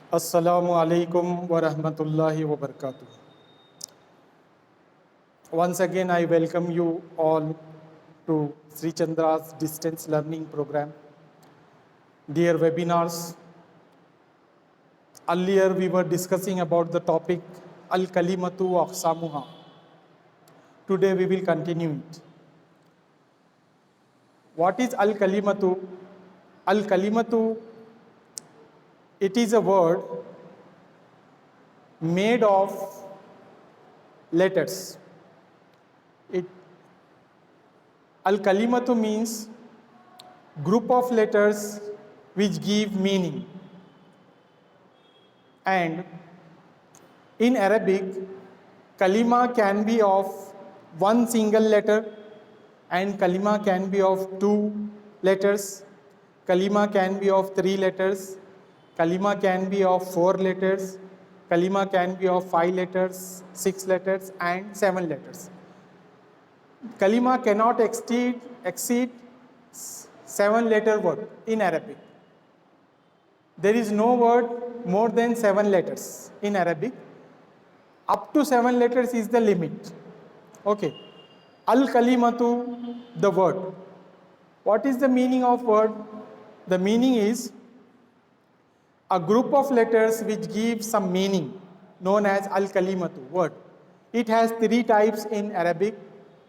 Assalamu alaikum wa rahmatullahi wa barakatuh. Once again, I welcome you all to Sri Chandra's distance learning program. Dear webinars, earlier we were discussing about the topic Al-Kalimatu wa Aqsamuha. Today we will continue it. What is Al-Kalimatu? Al-Kalimatu, it is a word made of letters. Al-Kalimatu means group of letters which give meaning. And in Arabic, kalima can be of one single letter and kalima can be of two letters. Kalima can be of three letters. Kalima can be of four letters. Kalima can be of 5 letters, 6 letters and 7 letters. Kalima cannot exceed 7-letter word in Arabic. There is no word more than 7 letters in Arabic. Up to 7 letters is the limit. Okay. Al-Kalimatu, the word. What is the meaning of word? The meaning is a group of letters which give some meaning, known as Al-Kalimatu, word. It has 3 types in Arabic.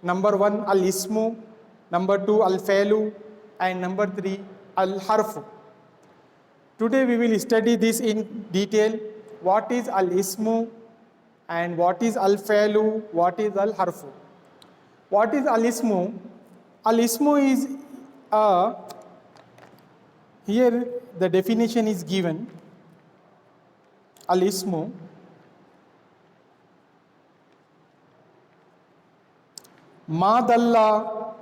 Number 1, Al-Ismu. Number 2, Al-Failu. And number 3, Al-Harfu. Today we will study this in detail. What is Al-Ismu and what is Al-Failu, what is Al-Harfu. What is Al-Ismu? Al-Ismu is here the definition is given. Al-Ismu ma dalla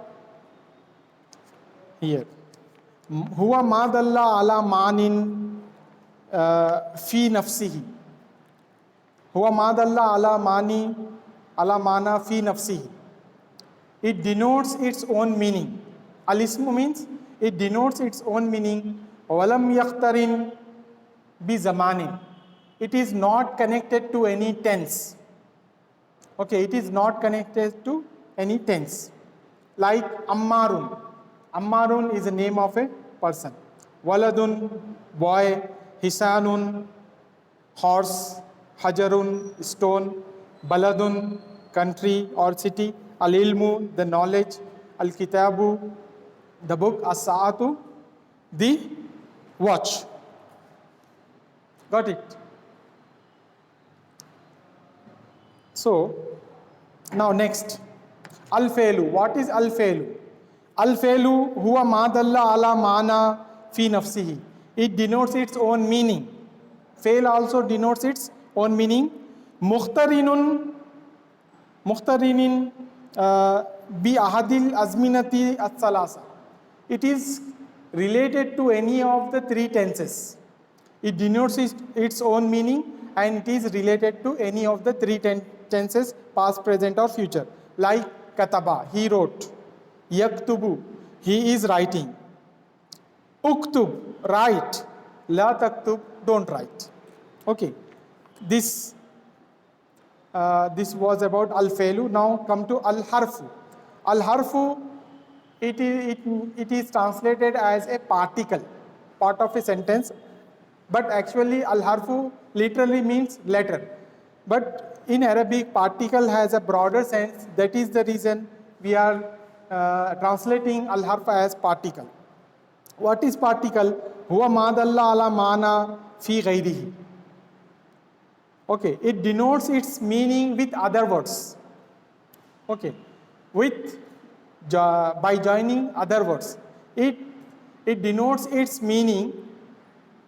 here huwa ma dalla ala manin fi nafsihi. Huwa ma dalla ala mana fi nafsihi. It denotes its own meaning. Al-Ismu means it denotes its own meaning. Walam yakhtarin bi zamanin. It is not connected to any tense. Okay, it is not connected to any tense. Like Ammarun. Ammarun is the name of a person. Waladun, boy. Hisanun, horse. Hajarun, stone. Baladun, country or city. Al-ilmu, the knowledge. Al-kitabu, the book. As-sa'atu, the watch. Got it? So, now next. Al-Failu. What is Al-Failu? Al-Failu huwa ma dalla ala mana fi nafsihi. It denotes its own meaning. Fail also denotes its own meaning. Mukhtarinin bi ahadil azminati as-salasa. It is related to any of the 3 tenses. It denotes its own meaning and it is related to any of the 3 tenses, past, present or future. Like kataba, he wrote. Yaktubu, he is writing. Uktub, write. La taktub, don't write. Okay. This was about Al-Failu. Now come to Al-Harfu. Al-Harfu, it is translated as a particle, part of a sentence. But actually Al-Harfu literally means letter. But in Arabic, particle has a broader sense. That is the reason we are translating Al-Harf as particle. What is particle? Huwa ma dalla ala mana fi ghayrihi. Okay, it denotes its meaning with other words. Okay, by joining other words. It denotes its meaning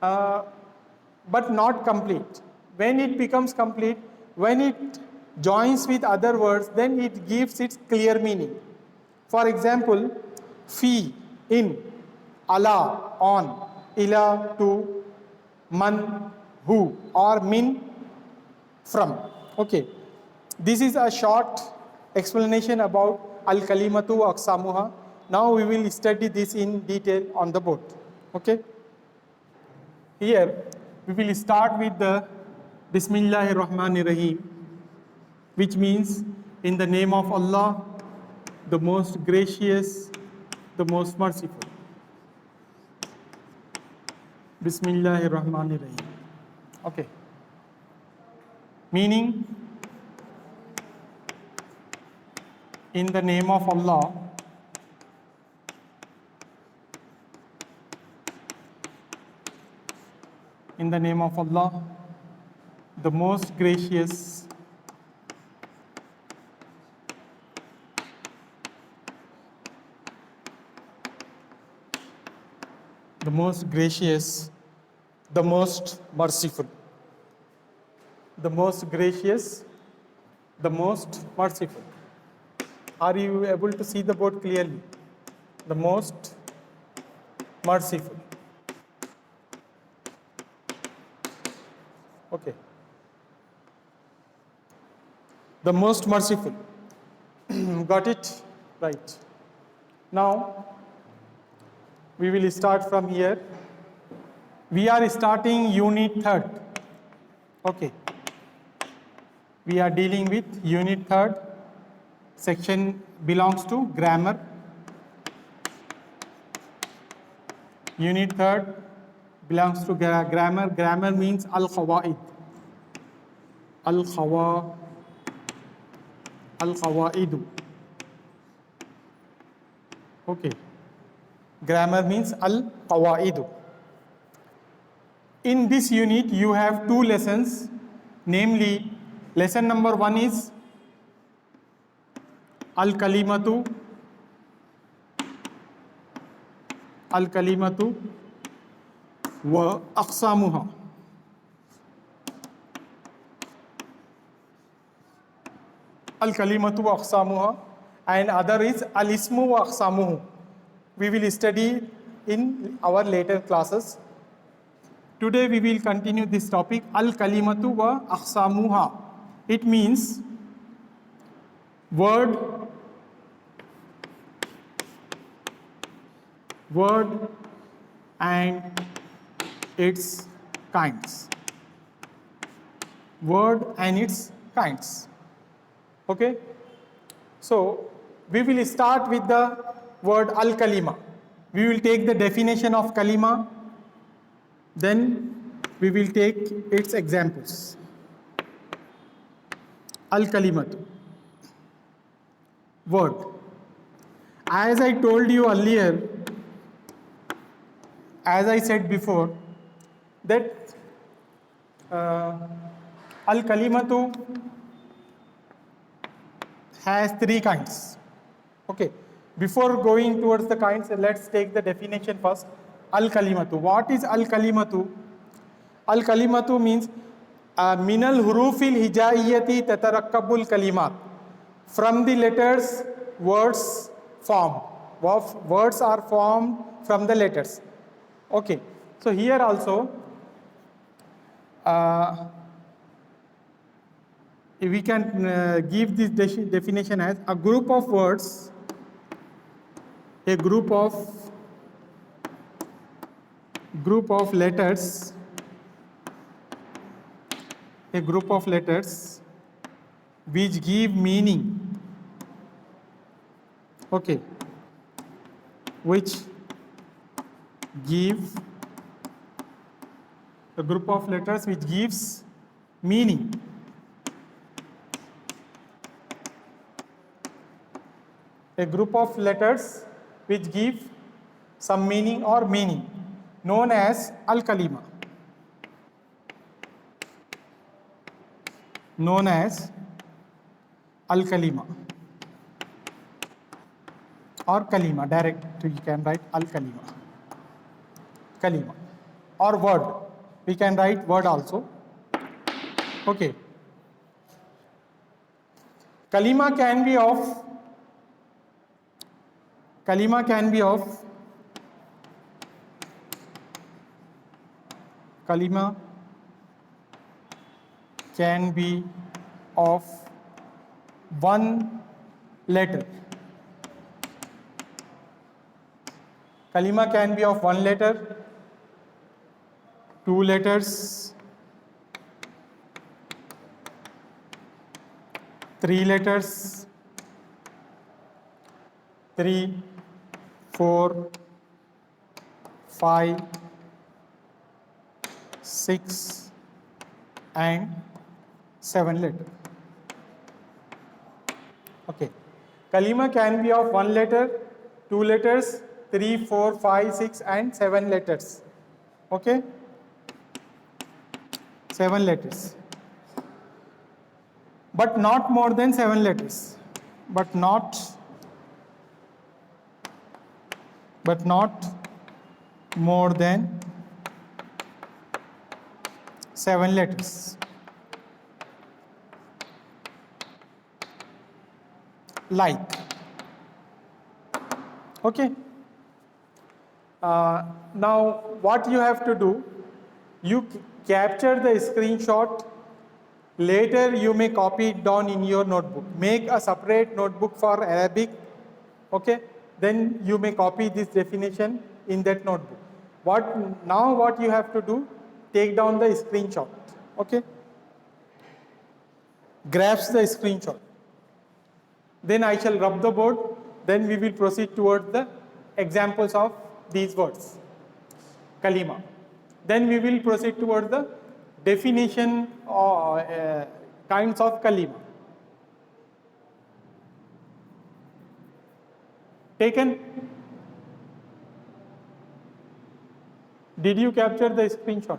but not complete. When it becomes complete, when it joins with other words, then it gives its clear meaning. For example, fi, in, ala, on, ila, to, man, who, or min, from. Okay, this is a short explanation about Al-Kalimatu wa Aqsamuha. Now we will study this in detail on the board. Okay. Here, we will start with the Bismillahir Rahmanir Rahim, which means in the name of Allah, the most gracious, the most merciful. Bismillahir Rahmanir Rahim. Okay. Meaning, in the name of Allah, in the name of Allah, the most gracious, the most gracious, the most merciful. The most gracious, the most merciful. Are you able to see the board clearly? The most merciful. Okay. The most merciful. Got it? Right. Now, we will start from here. We are starting unit 3rd. Okay. We are dealing with unit 3rd. Section belongs to grammar. Unit 3rd belongs to grammar. Grammar means al-qawaid. Al-qawaidu. Okay. Grammar means al-qawaidu. In this unit, you have 2 lessons, namely, lesson number 1 is al-kalimatu wa aqsamuha. Al-kalimatu wa aqsamuha, and other is al-ismu wa aqsamuhu. We will study in our later classes. Today we will continue this topic, al-kalimatu wa aqsamuha. It means word and its kinds. Word and its kinds. Okay? So, we will start with the word al-kalima. We will take the definition of kalima, then we will take its examples. Al-kalimatu. Word. As I told you earlier, as I said before, that al-kalimatu has 3 kinds. Okay. Before going towards the kinds, let's take the definition first. Al-kalimatu. What is al-kalimatu? Al-kalimatu means minal hurufil hijaiyati tatarakkabul kalimat. From the letters, words form. Words are formed from the letters. Okay. So here also, we can give this definition as a group of words, a group of letters, which give meaning. Okay. Which give a group of letters which gives meaning. A group of letters which give some meaning or meaning, known as al-kalima. Known as al-kalima or kalima. Direct, you can write al-kalima. Kalima or word. We can write word also. Okay. Kalima can be of one letter. Kalima can be of 1 letter, 2 letters, 3 letters, 3, 4, 5, 6 and 7 letters. Okay. Kalima can be of 1 letter, 2 letters, 3, 4, 5, 6 and 7 letters. Okay. 7 letters. But not more than 7 letters. But not more than 7 letters. Like. Okay. Now what you have to do, you capture the screenshot. Later you may copy it down in your notebook. Make a separate notebook for Arabic. Okay. Then you may copy this definition in that notebook. What you have to do, take down the screenshot. Okay. Grabs the screenshot. Then I shall rub the board. Then we will proceed towards the examples of these words. Kalima. Then we will proceed towards the definition or kinds of kalima. Taken? Did you capture the screenshot?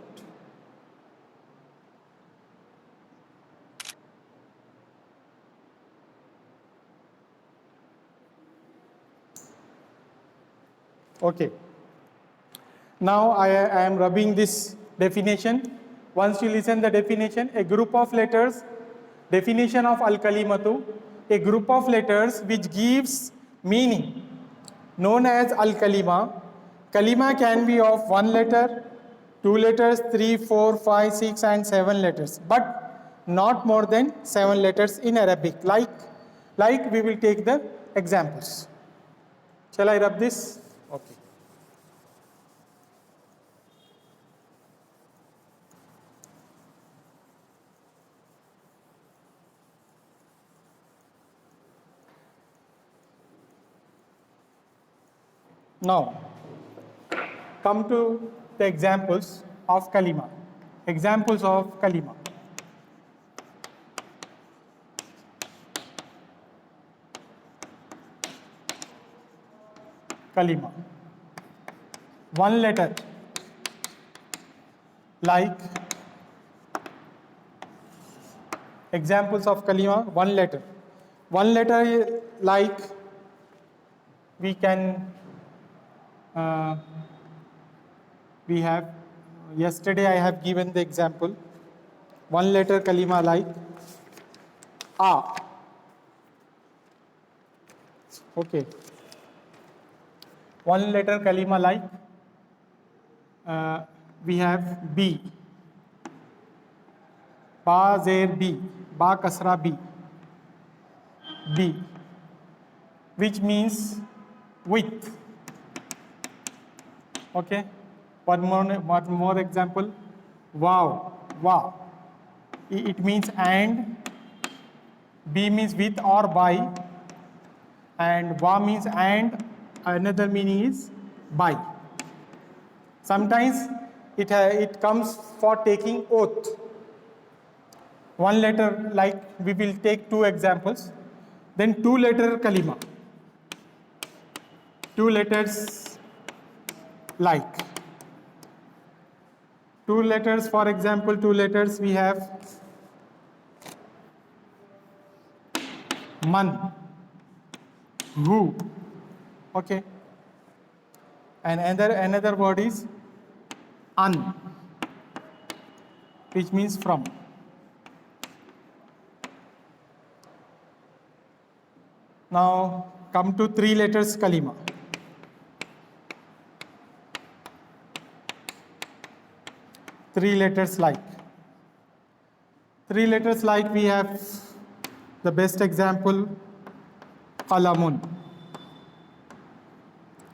Okay. Now I am rubbing this definition. Once you listen the definition, a group of letters, definition of al-kalimatu, a group of letters which gives meaning, known as al-kalima. Kalima can be of 1 letter, 2 letters, 3, 4, 5, 6 and 7 letters, but not more than 7 letters in Arabic. Like we will take the examples. Shall I rub this? Okay. Now, come to the examples of kalima. Examples of kalima. Kalima. 1 letter, like. Examples of kalima, 1 letter. 1 letter, like we can we have, yesterday I have given the example. 1 letter kalima like A. Okay. 1 letter kalima like we have B. Ba zer B. Ba kasra B. B. Which means with. Okay. One more example. Wow. Wow. It means and. B means with or by. And wa means and. Another meaning is by. Sometimes it comes for taking oath. 1 letter, like we will take 2 examples. Then 2 letter kalima. 2 letters like. 2 letters, for example, 2 letters we have man, who. Okay. And another word is an, which means from. Now come to 3 letters kalima. 3 letters like. 3 letters like we have the best example, qalamun.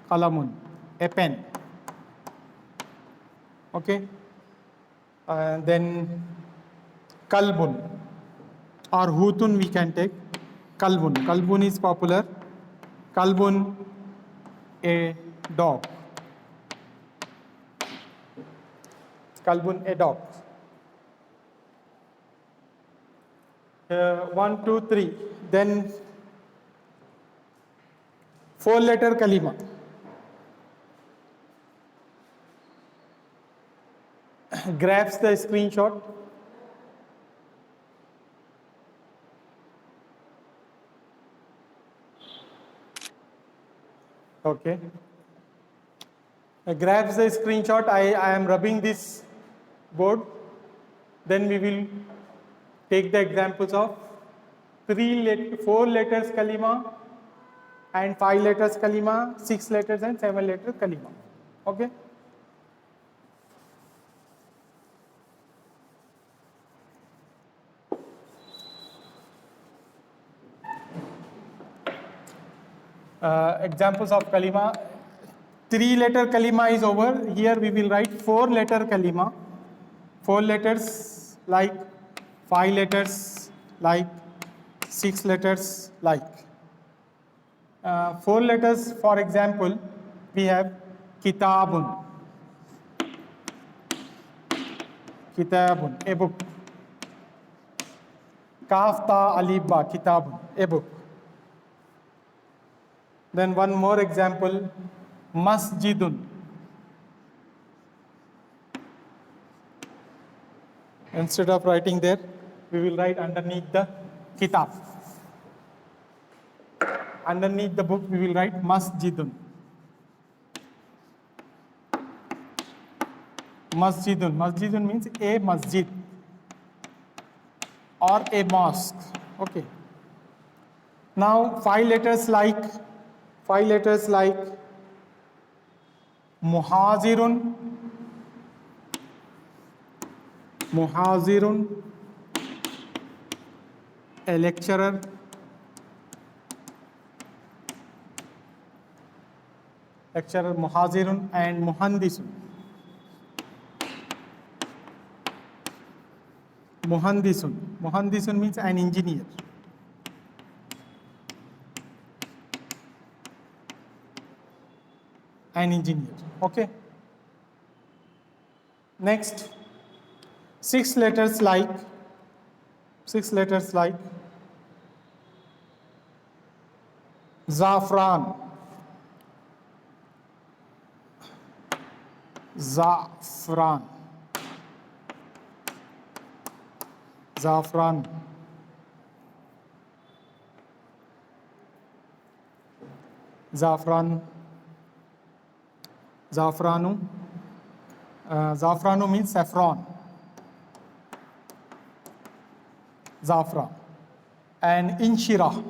Qalamun, a pen. Okay. Then kalbun or hutun we can take. Kalbun. Kalbun is popular. Kalbun, a dog. Kalbun, a dog. 1, 2, 3. Then 4-letter kalima. Grabs the screenshot. Okay. Grabs the screenshot. I am rubbing this board. Then we will take the examples of 4 letters kalima and 5 letters kalima, 6 letters and 7 letters kalima. Okay. Examples of kalima. 3-letter kalima is over. Here we will write 4-letter kalima. 4 letters like, 5 letters like, 6 letters like. 4 letters, for example, we have kitabun. Kitabun, a book. Kaf ta alif ba, kitabun, a book. Then one more example, masjidun. Instead of writing there, we will write underneath the kitab. Underneath the book, we will write masjidun. Masjidun. Masjidun means a masjid or a mosque. Okay. Now 5 letters like muhazirun, a lecturer, muhazirun, and muhandisun. Muhandisun means an engineer. Okay. Next, 6 letters like zafran, zafranu. Zafranu means saffron. Zafran. And inshirah.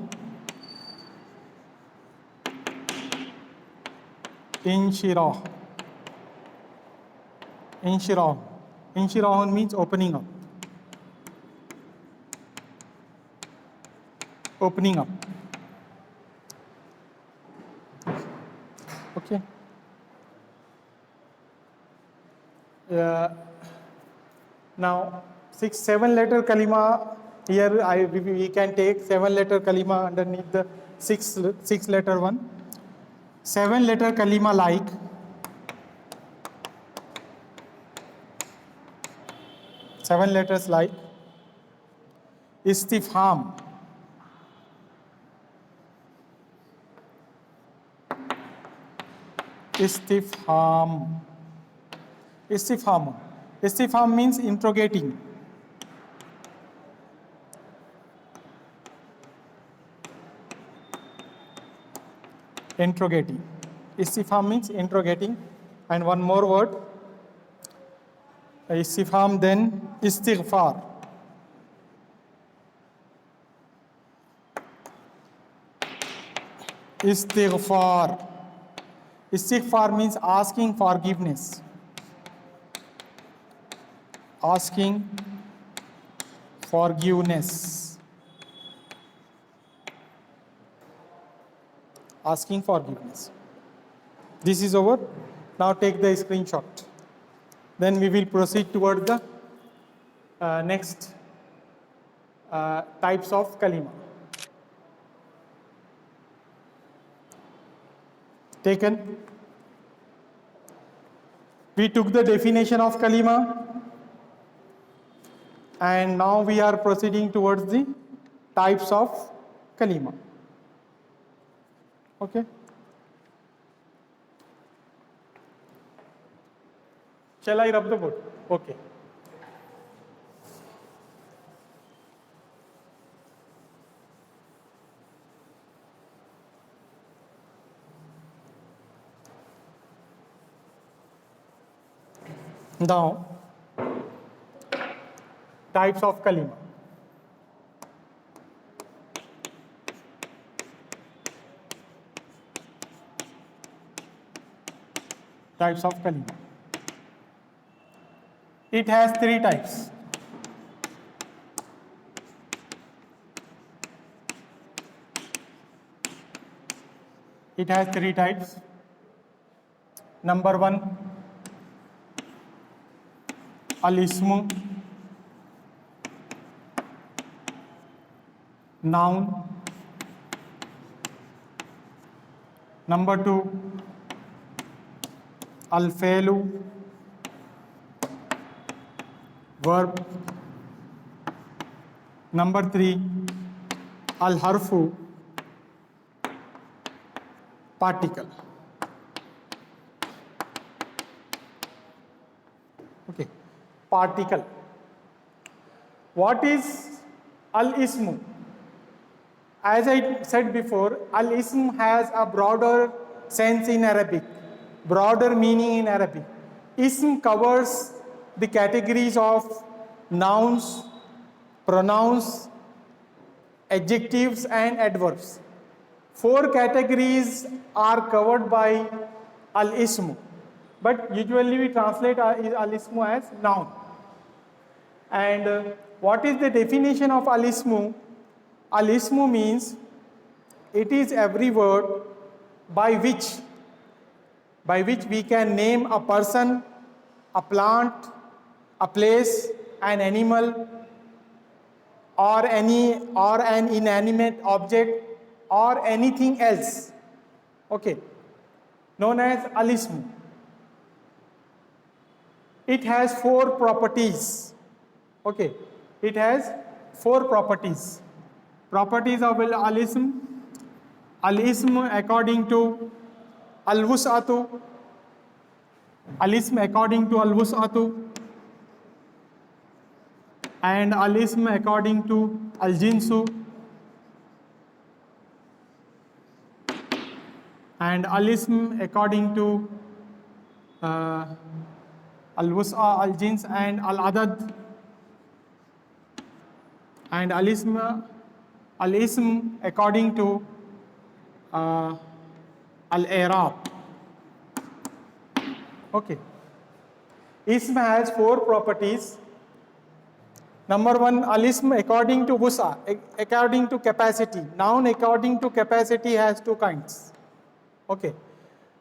Inshirah means opening up. Okay. Now 7-letter kalima. Here we can take 7-letter kalima underneath the 6-letter one. 7-letter kalima like istifham, Istifham means interrogating. Istifham means interrogating. And one more word, istifham, then istighfar. Istighfar means asking forgiveness. This is over. Now take the screenshot. Then we will proceed towards the Next, types of kalima. Taken. We took the definition of kalima, and now we are proceeding towards the types of kalima. Okay. Shall I rub the board? Okay. Now, types of kalima. Types of kalima. It has three types. It has three types. Number one, al-ismu, noun. Number two, al-failu, verb. Number three, al-harfu, particle. Okay, particle. What is al-ismu? As I said before, al-ism has a broader sense in Arabic, broader meaning in Arabic. Ism covers the categories of nouns, pronouns, adjectives and adverbs. Four categories are covered by al-ismu, but usually we translate al-ismu as noun. And what is the definition of al-ismu? Al-ismu means it is every word by which we can name a person, a plant, a place, an animal, or an inanimate object, or anything else. Okay, known as al-ismu. It has four properties. Okay, it has four properties. Properties of al-ism. Al-ism according to al-wus'atu. Al-ism according to al-wus'atu. And al-ism according to al-jinsu. And al-ism according to al-wus'a, al-jins and al-adad. And al-ism according to al-i'rab. Okay. Ism has four properties. Number one, al-ism according to wus'a, according to capacity. Noun according to capacity has two kinds. Okay.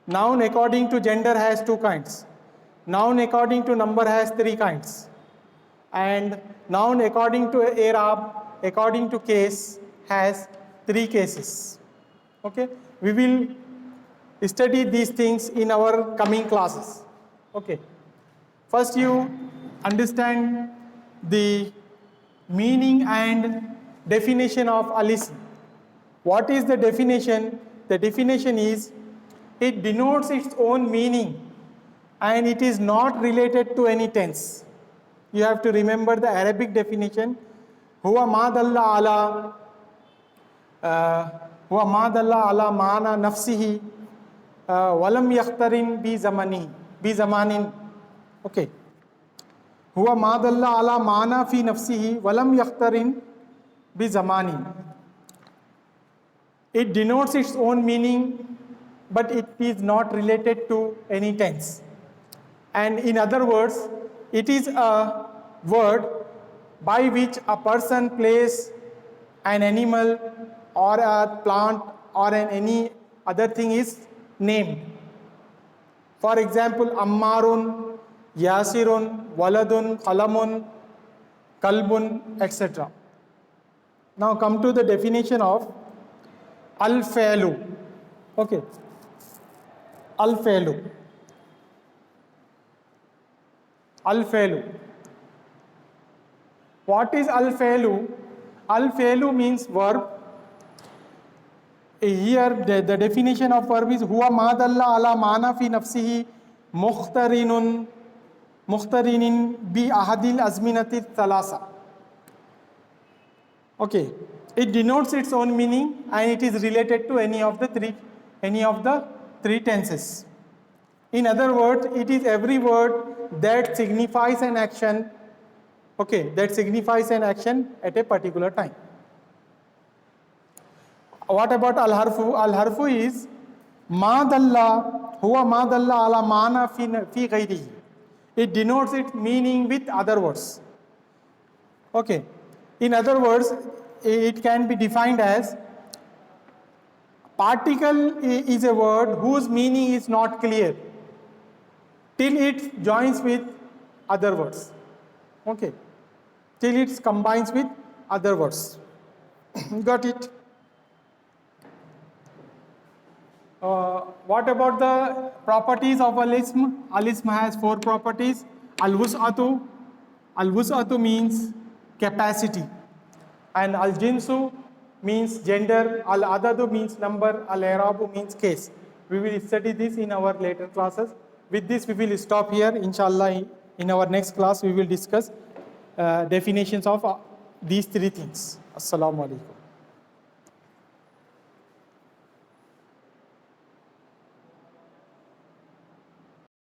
Noun according to gender has two kinds. Noun according to number has three kinds. And noun according to i'rab, according to case, has three cases. Okay. We will study these things in our coming classes. Okay. First you understand the meaning and definition of al-ism. What is the definition? The definition is, it denotes its own meaning and it is not related to any tense. You have to remember the Arabic definition. Huwa ma dalla ala maana nafsihi walam yakhtarin bi zamanin. Okay. Huwa ma dalla ala maana fi nafsihi walam yakhtarin bi zamanin. It denotes its own meaning, but it is not related to any tense. And in other words, it is a word by which a person, place, an animal or a plant or any other thing is named. For example, Ammarun, Yasirun, Waladun, Qalamun, kalbun, etc. Now come to the definition of al-fi'lu. Okay. Al-fi'lu. Al-fi'lu. What is al-fi'lu? Al-fi'lu means verb. Here the definition of verb is huwa ma dalla ala mana fi nafsihi mukhtarinin bi ahadil azminati thalasa. Okay, it denotes its own meaning and it is related to any of the three tenses. In other words, it is every word that signifies an action, okay, that signifies an action at a particular time. What about al-harfu? Al-harfu is ma dalla, huwa ma dalla ala mana fi ghayrihi. It denotes its meaning with other words. Okay. In other words, it can be defined as particle is a word whose meaning is not clear till it joins with other words. Okay. Till it combines with other words. Got it? What about the properties of al-ism? Al-ism has 4 properties. Al-wus'atu. Al-wus'atu means capacity. And al-jinsu means gender. Al-adadu means number. Al-i'rabu means case. We will study this in our later classes. With this, we will stop here. Inshallah, in our next class, we will discuss definitions of these 3 things. Assalamu alaikum.